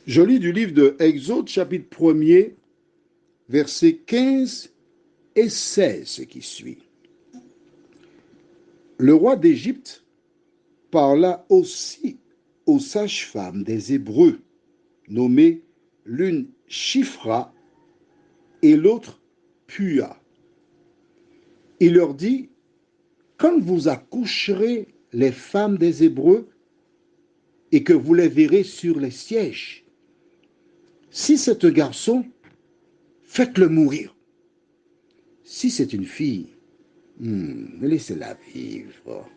Je lis du livre de Exode, chapitre 1er, versets 15 et 16, ce qui suit. Le roi d'Égypte parla aussi aux sages-femmes des Hébreux, nommées l'une Shifra et l'autre Pua. Il leur dit, quand vous accoucherez les femmes des Hébreux et que vous les verrez sur les sièges, si c'est un garçon, faites-le mourir. Si c'est une fille, laissez-la vivre.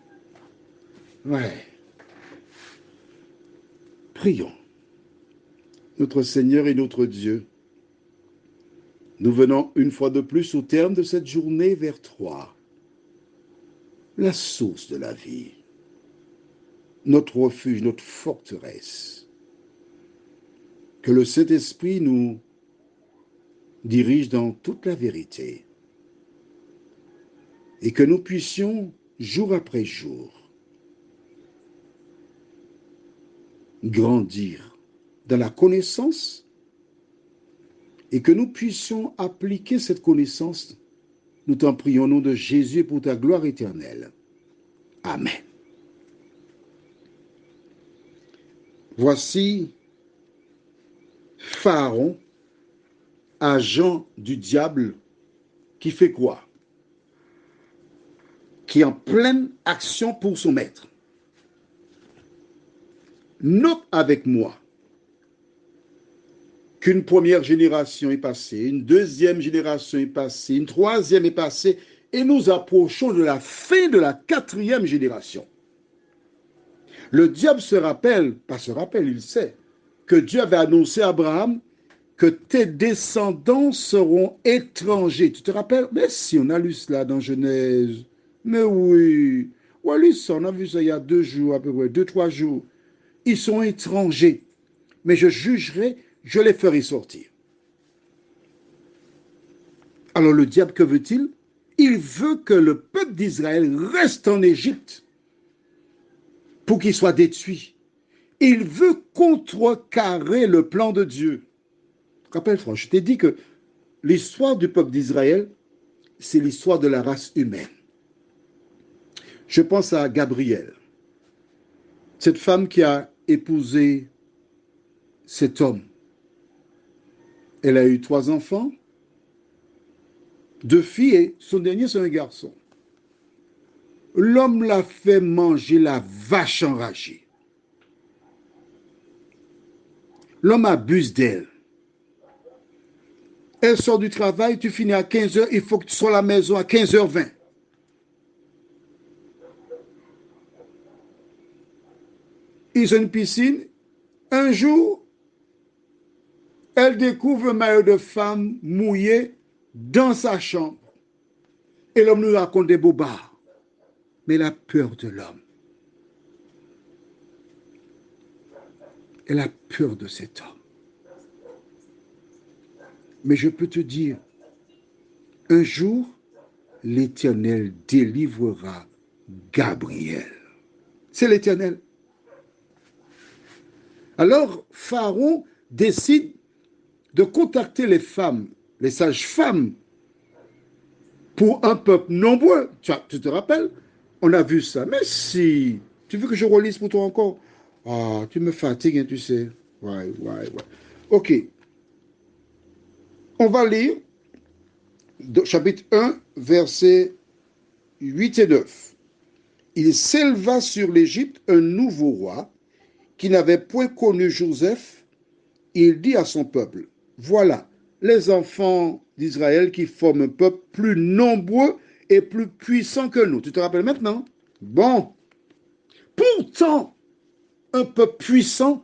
Ouais. Prions. Notre Seigneur et notre Dieu, nous venons une fois de plus au terme de cette journée vers toi, la source de la vie, notre refuge, notre forteresse. Que le Saint-Esprit nous dirige dans toute la vérité et que nous puissions, jour après jour, grandir dans la connaissance et que nous puissions appliquer cette connaissance. Nous t'en prions au nom de Jésus pour ta gloire éternelle. Amen. Voici Pharaon, agent du diable, qui fait quoi? Qui est en pleine action pour son maître. Note avec moi qu'une première génération est passée, une deuxième génération est passée, une troisième est passée, et nous approchons de la fin de la quatrième génération. Le diable se rappelle, il sait, que Dieu avait annoncé à Abraham que tes descendants seront étrangers. Tu te rappelles? Mais si, on a lu cela dans Genèse. Mais oui. Wallis, on a vu ça il y a 2 jours, à peu près, 2-3 jours. Ils sont étrangers. Mais je jugerai, je les ferai sortir. Alors le diable, que veut-il? Il veut que le peuple d'Israël reste en Égypte pour qu'il soit détruit. Il veut contrecarrer le plan de Dieu. Rappelle-toi, je t'ai dit que l'histoire du peuple d'Israël, c'est l'histoire de la race humaine. Je pense à Gabrielle, cette femme qui a épousé cet homme. Elle a eu 3 enfants, 2 filles et son dernier, c'est un garçon. L'homme l'a fait manger la vache enragée. L'homme abuse d'elle. Elle sort du travail, tu finis à 15h, il faut que tu sois à la maison à 15h20. Ils ont une piscine. Un jour, elle découvre un maillot de femme mouillé dans sa chambre. Et l'homme nous raconte des bobards. Mais elle a peur de l'homme. Elle a peur de cet homme. Mais je peux te dire, un jour, l'Éternel délivrera Gabriel. C'est l'Éternel. Alors, Pharaon décide de contacter les femmes, les sages-femmes, pour un peuple nombreux. Tu te rappelles? On a vu ça. Mais si, tu veux que je relise pour toi encore? Ah, tu me fatigues, hein, tu sais. Ouais. Ok. On va lire chapitre 1, versets 8 et 9. Il s'éleva sur l'Égypte un nouveau roi qui n'avait point connu Joseph. Il dit à son peuple, voilà les enfants d'Israël qui forment un peuple plus nombreux et plus puissant que nous. Tu te rappelles maintenant? Bon. Pourtant, un peuple puissant,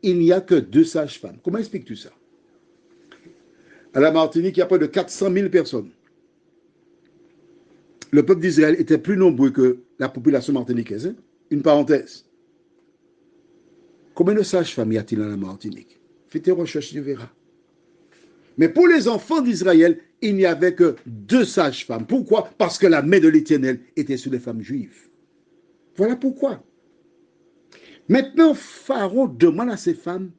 il n'y a que 2 sages-femmes. Comment expliques-tu ça? À la Martinique, il y a près de 400 000 personnes. Le peuple d'Israël était plus nombreux que la population martiniquaise. Hein? Une parenthèse. Combien de sages-femmes y a-t-il à la Martinique? Fais tes recherches, tu verras. Mais pour les enfants d'Israël, il n'y avait que 2 sages-femmes. Pourquoi? Parce que la main de l'Éternel était sur les femmes juives. Voilà pourquoi. Maintenant, Pharaon demande à ses femmes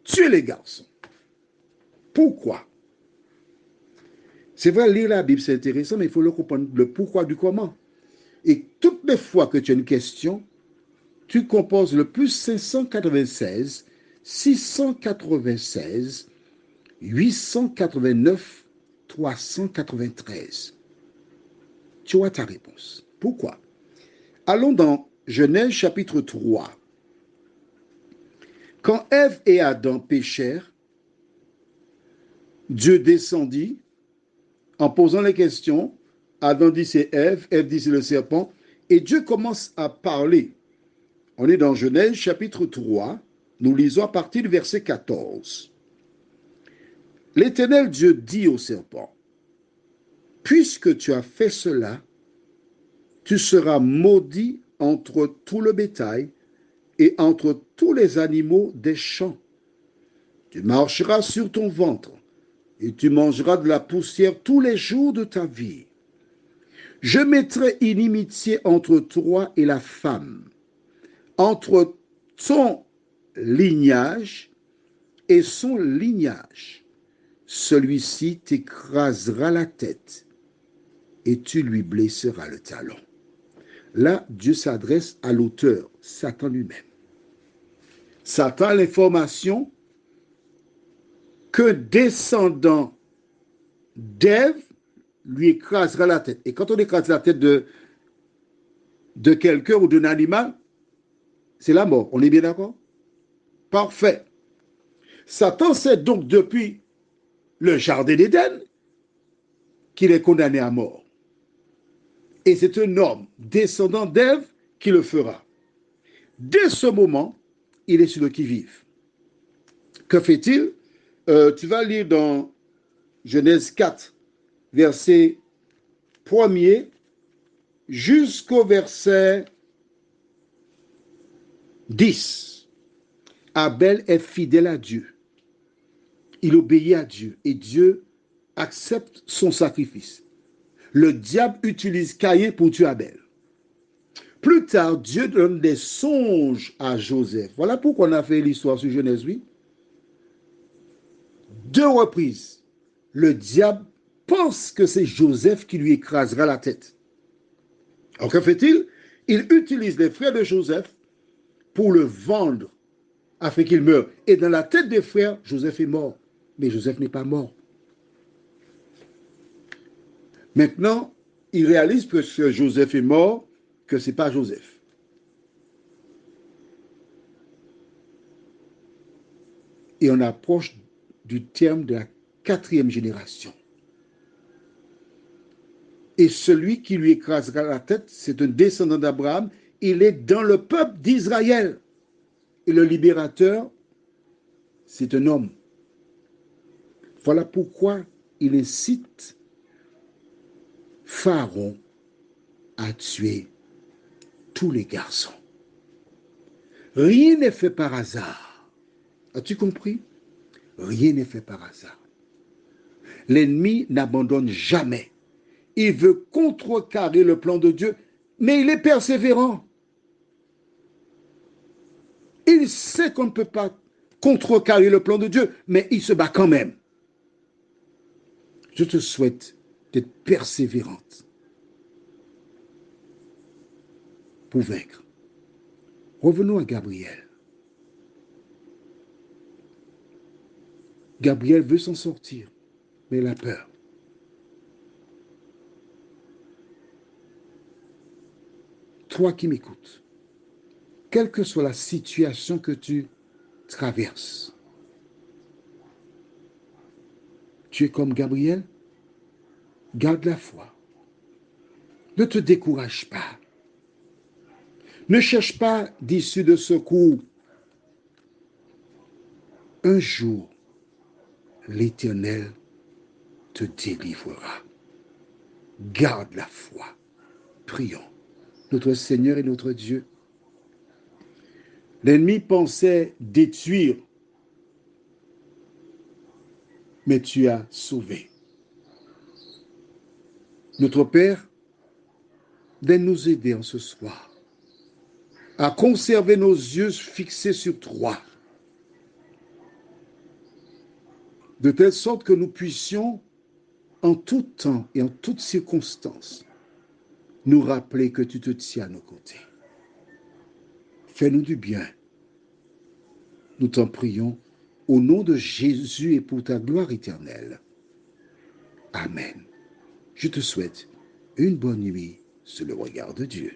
tuer les garçons. Pourquoi? C'est vrai, lire la Bible, c'est intéressant, mais il faut le comprendre, le pourquoi du comment. Et toutes les fois que tu as une question, tu composes le plus 596, 696, 889, 393. Tu auras ta réponse. Pourquoi? Allons dans Genèse chapitre 3. Quand Ève et Adam péchèrent, Dieu descendit en posant les questions. Adam dit c'est Ève, Ève dit c'est le serpent. Et Dieu commence à parler. On est dans Genèse chapitre 3. Nous lisons à partir du verset 14. L'Éternel Dieu dit au serpent, puisque tu as fait cela, tu seras maudit entre tout le bétail et entre tous les animaux des champs. Tu marcheras sur ton ventre et tu mangeras de la poussière tous les jours de ta vie. Je mettrai inimitié entre toi et la femme, entre ton lignage et son lignage. Celui-ci t'écrasera la tête et tu lui blesseras le talon. Là, Dieu s'adresse à l'auteur, Satan lui-même. Satan a l'information que descendant d'Ève lui écrasera la tête. Et quand on écrase la tête de quelqu'un ou d'un animal, c'est la mort. On est bien d'accord? Parfait. Satan sait donc depuis le jardin d'Éden qu'il est condamné à mort. Et c'est un homme descendant d'Ève qui le fera. Dès ce moment, il est sur le qui-vive. Que fait-il? Tu vas lire dans Genèse 4, verset 1er jusqu'au verset 10. Abel est fidèle à Dieu. Il obéit à Dieu et Dieu accepte son sacrifice. Le diable utilise Caïn pour tuer Abel. Plus tard, Dieu donne des songes à Joseph. Voilà pourquoi on a fait l'histoire sur Genèse 8. 2 reprises, le diable pense que c'est Joseph qui lui écrasera la tête. Alors que fait-il? Il utilise les frères de Joseph pour le vendre afin qu'il meure. Et dans la tête des frères, Joseph est mort. Mais Joseph n'est pas mort. Maintenant, il réalise que Joseph est mort, que ce n'est pas Joseph. Et on approche du terme de la 4e génération. Et celui qui lui écrasera la tête, c'est un descendant d'Abraham. Il est dans le peuple d'Israël. Et le libérateur, c'est un homme. Voilà pourquoi il incite Pharaon à tuer tous les garçons. Rien n'est fait par hasard. As-tu compris? Rien n'est fait par hasard. L'ennemi n'abandonne jamais. Il veut contrecarrer le plan de Dieu, mais il est persévérant. Il sait qu'on ne peut pas contrecarrer le plan de Dieu, mais il se bat quand même. Je te souhaite d'être persévérante pour vaincre. Revenons à Gabriel. Gabriel veut s'en sortir, mais il a peur. Toi qui m'écoutes, quelle que soit la situation que tu traverses, tu es comme Gabriel, garde la foi. Ne te décourage pas. Ne cherche pas d'issue de secours. Un jour, l'Éternel te délivrera. Garde la foi. Prions. Notre Seigneur et notre Dieu, l'ennemi pensait détruire, mais tu as sauvé. Notre Père, viens nous aider en ce soir à conserver nos yeux fixés sur toi. de telle sorte que nous puissions, en tout temps et en toutes circonstances, nous rappeler que tu te tiens à nos côtés. Fais-nous du bien. Nous t'en prions au nom de Jésus et pour ta gloire éternelle. Amen. Je te souhaite une bonne nuit sous le regard de Dieu.